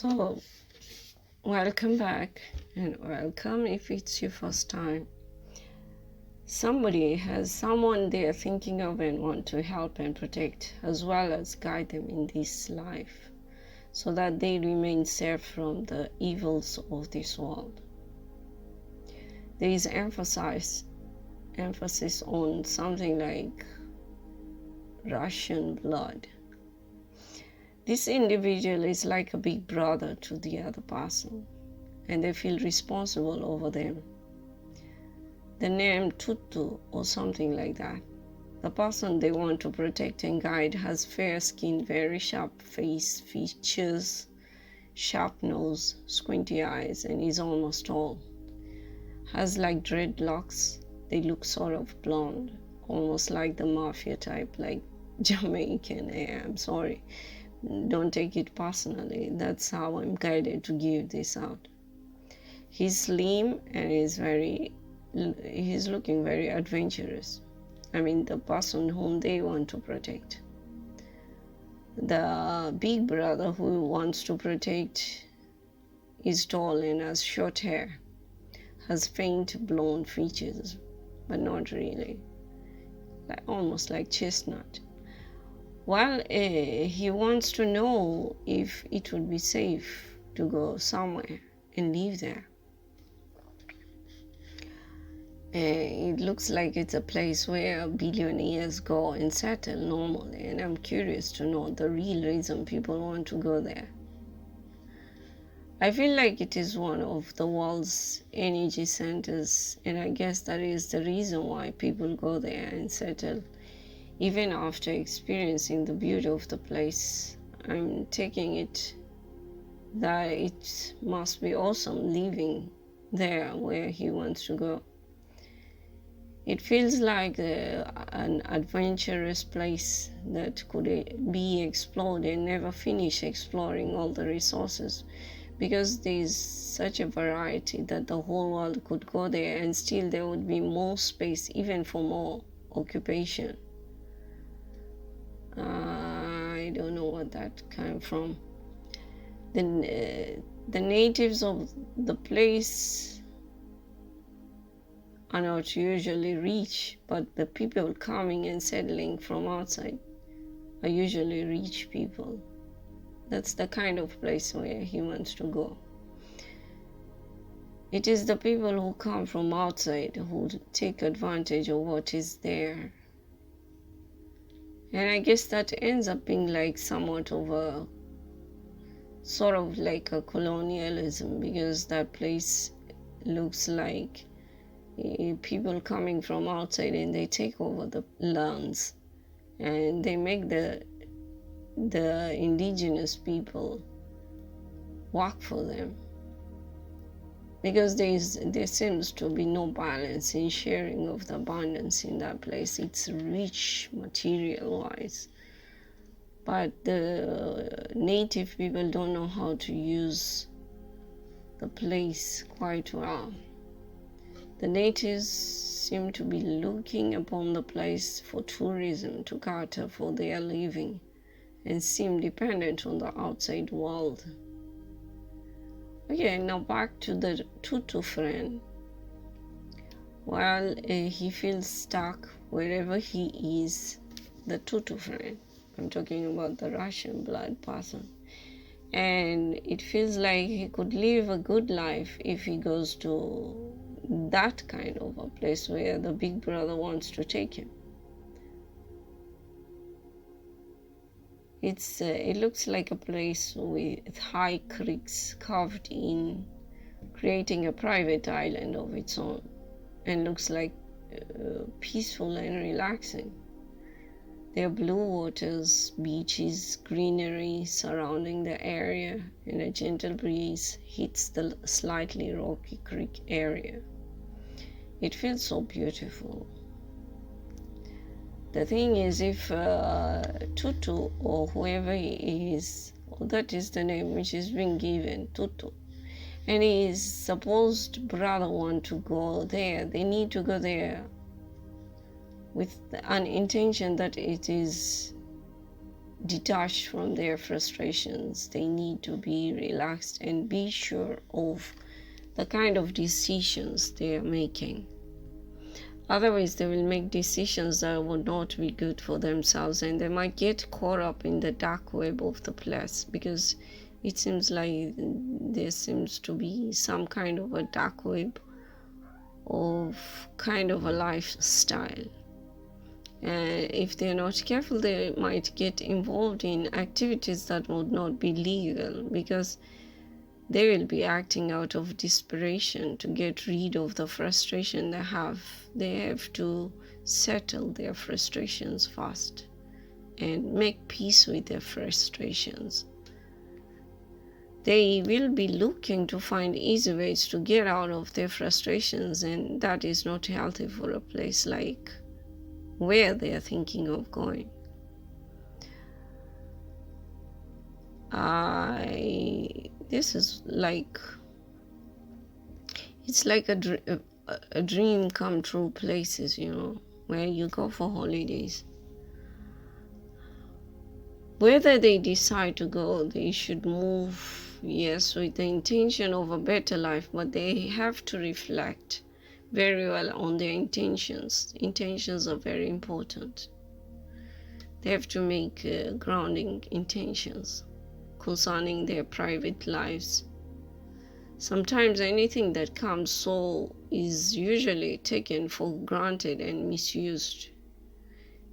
So, welcome back and welcome if it's your first time. Somebody has someone they are thinking of and want to help and protect, as well as guide them in this life, so that they remain safe from the evils of this world. There is emphasis on something like Russian blood. This individual is like a big brother to the other person, and they feel responsible over them. The name Tutu or something like that. The person they want to protect and guide has fair skin, very sharp face features, sharp nose, squinty eyes, and is almost tall. Has like dreadlocks. They look sort of blonde, almost like the mafia type, like Jamaican. I'm sorry. Don't take it personally. That's how I'm guided to give this out. He's slim and he's looking very adventurous. I mean, the person whom they want to protect. The big brother who wants to protect is tall and has short hair, has faint blonde features, but not really, almost like chestnut. Well, he wants to know if it would be safe to go somewhere and live there. It looks like it's a place where billionaires go and settle normally, and I'm curious to know the real reason people want to go there. I feel like it is one of the world's energy centers, and I guess that is the reason why people go there and settle. Even after experiencing the beauty of the place, I'm taking it that it must be awesome living there where he wants to go. It feels like an adventurous place that could be explored and never finish exploring all the resources, because there is such a variety that the whole world could go there and still there would be more space even for more occupation. I don't know what that came from. The natives of the place are not usually rich, but the people coming and settling from outside are usually rich people. That's the kind of place where he wants to go. It is the people who come from outside who take advantage of what is there. And I guess that ends up being like somewhat of a sort of like a colonialism, because that place looks like people coming from outside and they take over the lands and they make the indigenous people work for them, because there seems to be no balance in sharing of the abundance in that place. It's rich material wise, but the native people don't know how to use the place quite well. The natives seem to be looking upon the place for tourism to cater for their living and seem dependent on the outside world. Okay, now back to the Tutu friend. Well, he feels stuck wherever he is. The Tutu friend, I'm talking about the Russian blood person. And it feels like he could live a good life if he goes to that kind of a place where the big brother wants to take him. It looks like a place with high creeks carved in, creating a private island of its own, and looks like peaceful and relaxing. There are blue waters, beaches, greenery surrounding the area, and a gentle breeze hits the slightly rocky creek area. It feels so beautiful. The thing is, if Tutu or whoever he is, that is the name which is being given, Tutu, and his supposed brother want to go there, they need to go there with an intention that it is detached from their frustrations. They need to be relaxed and be sure of the kind of decisions they are making. Otherwise, they will make decisions that will not be good for themselves, and they might get caught up in the dark web of the place, because it seems like there seems to be some kind of a dark web of kind of a lifestyle. And if they're not careful, they might get involved in activities that would not be legal, because they will be acting out of desperation to get rid of the frustration they have. They have to settle their frustrations fast and make peace with their frustrations. They will be looking to find easy ways to get out of their frustrations, and that is not healthy for a place like where they are thinking of going. This is like, it's like a dream come true places, where you go for holidays. Whether they decide to go, they should move, yes, with the intention of a better life, but they have to reflect very well on their intentions. Intentions are very important. They have to make grounding intentions concerning their private lives. Sometimes anything that comes so is usually taken for granted and misused.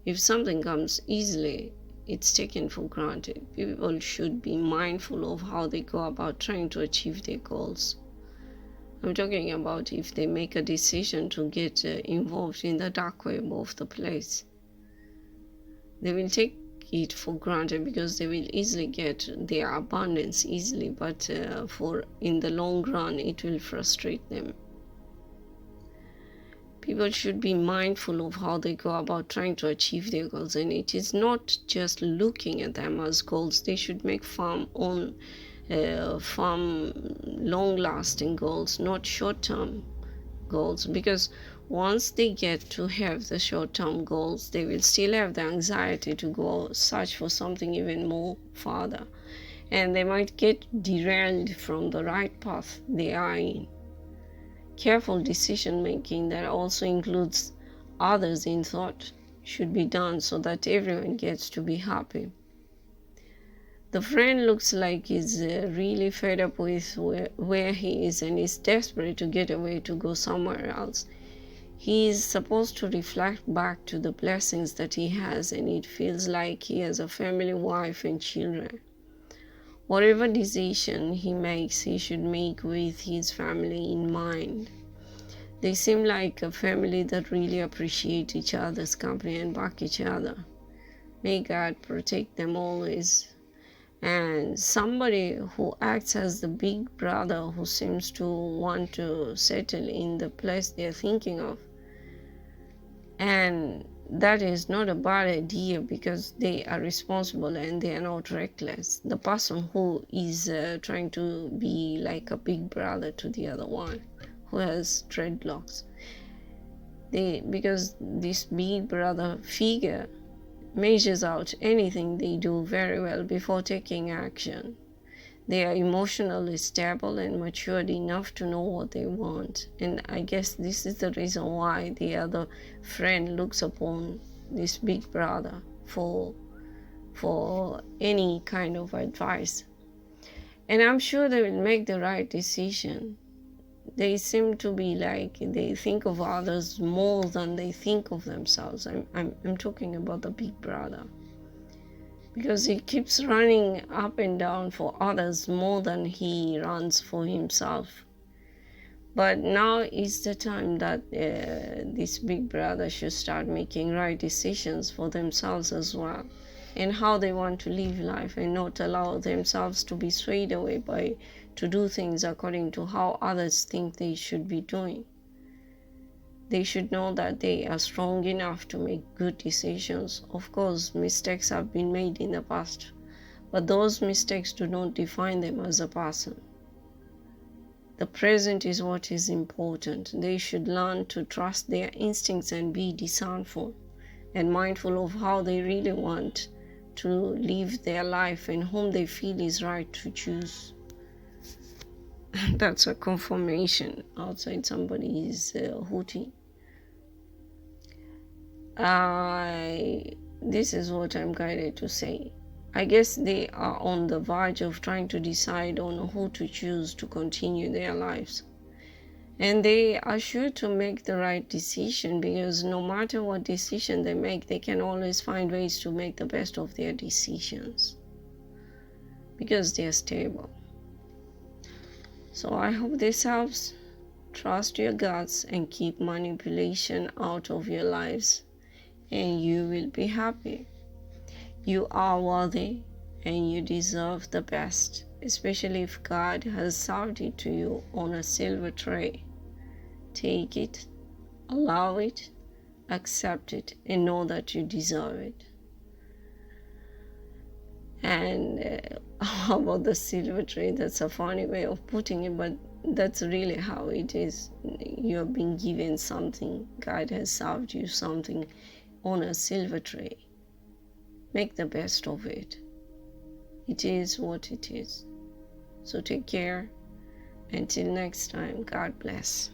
If something comes easily, it's taken for granted. People should be mindful of how they go about trying to achieve their goals. I'm talking about if they make a decision to get involved in the dark web of the place. They will take it for granted because they will easily get their abundance easily, but in the long run it will frustrate them. People should be mindful of how they go about trying to achieve their goals, and it is not just looking at them as goals. They should make firm long-lasting goals, not short-term goals, because once they get to have the short-term goals, they will still have the anxiety to go search for something even more farther, and they might get derailed from the right path they are in. Careful decision making that also includes others in thought should be done so that everyone gets to be happy. The friend looks like he's really fed up with where he is and is desperate to get away to go somewhere else. He is supposed to reflect back to the blessings that he has, and it feels like he has a family, wife, and children. Whatever decision he makes, he should make with his family in mind. They seem like a family that really appreciate each other's company and back each other. May God protect them always. And somebody who acts as the big brother who seems to want to settle in the place they're thinking of. And that is not a bad idea because they are responsible and they are not reckless. The person who is trying to be like a big brother to the other one who has dreadlocks. Because this big brother figure measures out anything they do very well before taking action. They are emotionally stable and matured enough to know what they want. And I guess this is the reason why the other friend looks upon this big brother for any kind of advice. And I'm sure they will make the right decision. They seem to be like they think of others more than they think of themselves. I'm talking about the big brother, because he keeps running up and down for others more than he runs for himself. But now is the time that this big brother should start making right decisions for themselves as well, and how they want to live life, and not allow themselves to be swayed away to do things according to how others think they should be doing. They should know that they are strong enough to make good decisions. Of course, mistakes have been made in the past, but those mistakes do not define them as a person. The present is what is important. They should learn to trust their instincts and be discernful and mindful of how they really want to live their life and whom they feel is right to choose. That's a confirmation outside somebody is hooting. This is what I'm guided to say. I guess they are on the verge of trying to decide on who to choose to continue their lives. And they are sure to make the right decision, because no matter what decision they make, they can always find ways to make the best of their decisions, because they are stable. So I hope this helps. Trust your guts and keep manipulation out of your lives, and you will be happy. You are worthy and you deserve the best, especially if God has served it to you on a silver tray. Take it, allow it, accept it, and know that you deserve it. And how about the silver tray? That's a funny way of putting it, but that's really how it is. You're being given something. God has served you something on a silver tray. Make the best of it. It is what it is. So take care. Until next time, God bless.